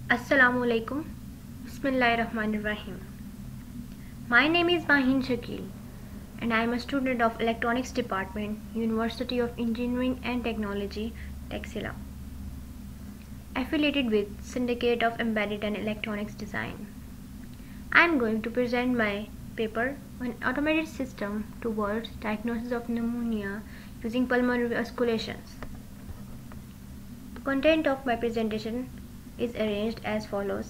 Assalamualaikum. Bismillahirrahmanirrahim. My name is Mahin Shakil and I am a student of Electronics Department, University of Engineering and Technology, Taxila, affiliated with Syndicate of Embedded and Electronics Design. I am going to present my paper on automated system towards diagnosis of pneumonia using pulmonary osculations. Content of my presentation is arranged as follows: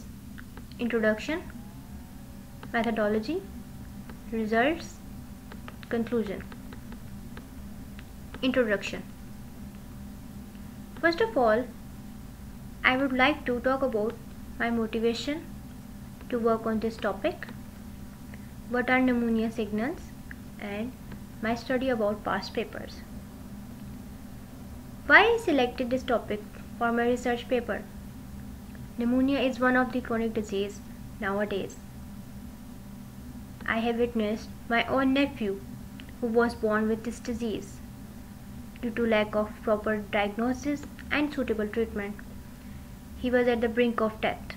introduction, methodology, results, conclusion. Introduction. First of all, I would like to talk about my motivation to work on this topic, what are pneumonia signals, and my study about past papers. Why I selected this topic for my research paper? Pneumonia is one of the chronic diseases nowadays. I have witnessed my own nephew who was born with this disease. Due to lack of proper diagnosis and suitable treatment, he was at the brink of death.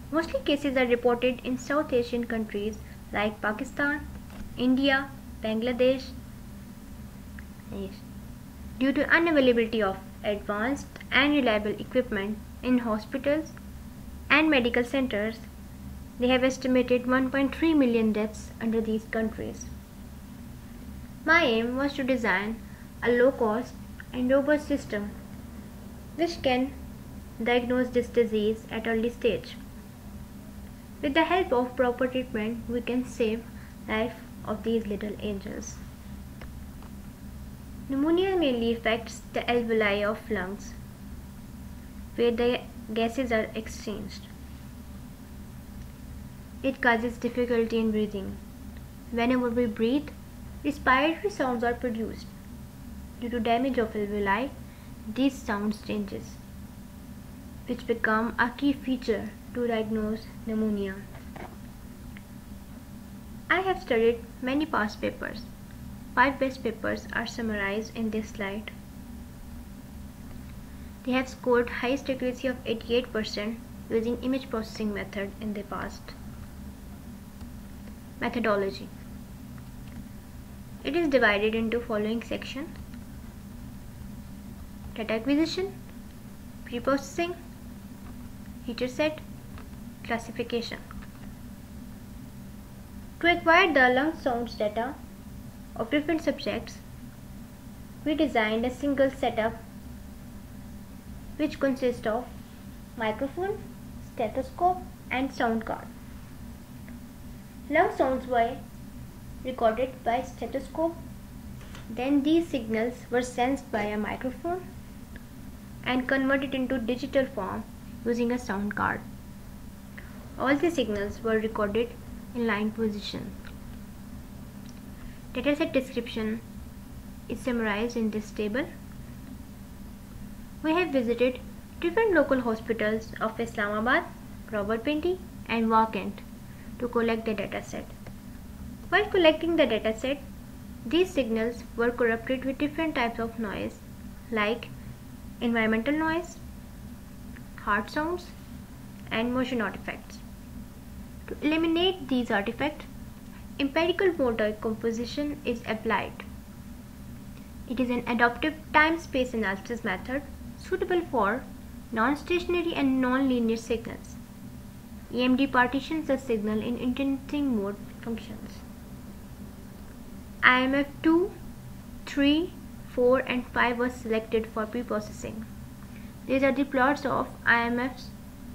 Mostly cases are reported in South Asian countries like Pakistan, India, Bangladesh. Due to unavailability of advanced and reliable equipment in hospitals and medical centers, they have estimated 1.3 million deaths under these countries. My aim was to design a low-cost and robust system which can diagnose this disease at early stage. With the help of proper treatment, we can save life of these little angels. Pneumonia mainly affects the alveoli of lungs, where the gases are exchanged. It causes difficulty in breathing. Whenever we breathe, respiratory sounds are produced. Due to damage of alveoli, these sounds changes, which become a key feature to diagnose pneumonia. I have studied many past papers. 5 best papers are summarized in this slide. They have scored highest accuracy of 88% using image processing method in the past. Methodology. It is divided into following sections: data acquisition, pre-processing, feature set, classification. To acquire the lung sounds data of different subjects, we designed a single setup which consists of microphone, stethoscope, and sound card. Lung sounds were recorded by stethoscope, then these signals were sensed by a microphone and converted into digital form using a sound card. All the signals were recorded in line position. Dataset description is summarized in this table. We have visited different local hospitals of Islamabad, Rawalpindi, and Wakant to collect the dataset. While collecting the dataset, these signals were corrupted with different types of noise like environmental noise, heart sounds, and motion artifacts. To eliminate these artifacts, empirical motor composition is applied. It is an adaptive time-space analysis method suitable for non-stationary and non-linear signals. EMD partitions the signal in intensing mode functions. IMF 2, 3, 4 and 5 was selected for pre-processing. These are the plots of IMFs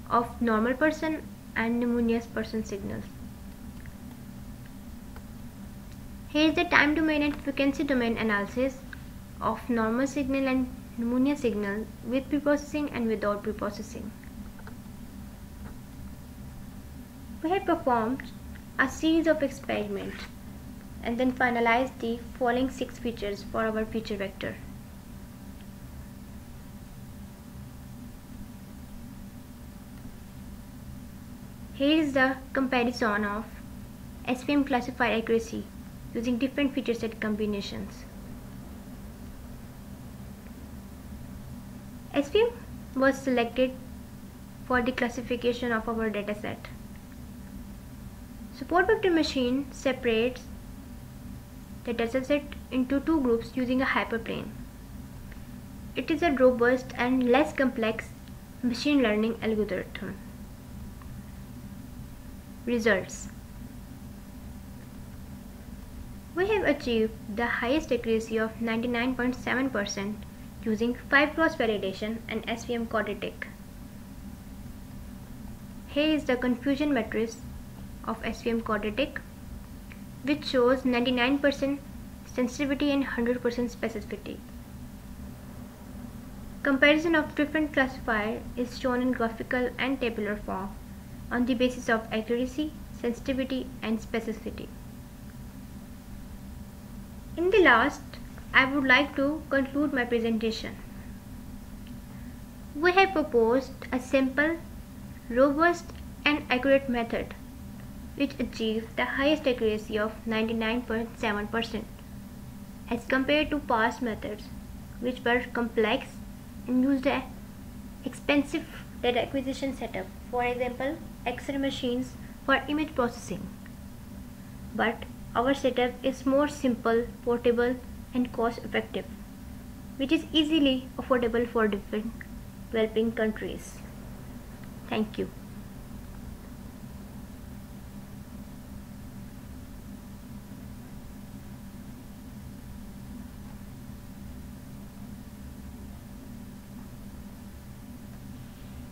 of normal person and pneumonious person signals. Here is the time domain and frequency domain analysis of normal signal and pneumonia signal with pre-processing and without pre-processing. We have performed a series of experiments and then finalized the following 6 features for our feature vector. Here is the comparison of SVM classifier accuracy using different feature set combinations. SVM was selected for the classification of our dataset. Support vector machine separates the dataset into two groups using a hyperplane. It is a robust and less complex machine learning algorithm. Results. We have achieved the highest accuracy of 99.7% using 5-cross validation and SVM quadratic. Here is the confusion matrix of SVM quadratic, which shows 99% sensitivity and 100% specificity. Comparison of different classifiers is shown in graphical and tabular form on the basis of accuracy, sensitivity, and specificity. In the last, I would like to conclude my presentation. We have proposed a simple, robust, and accurate method which achieves the highest accuracy of 99.7% as compared to past methods which were complex and used an expensive data acquisition setup, for example Excel machines for image processing. But our setup is more simple, portable, and cost effective, which is easily affordable for different developing countries. Thank you.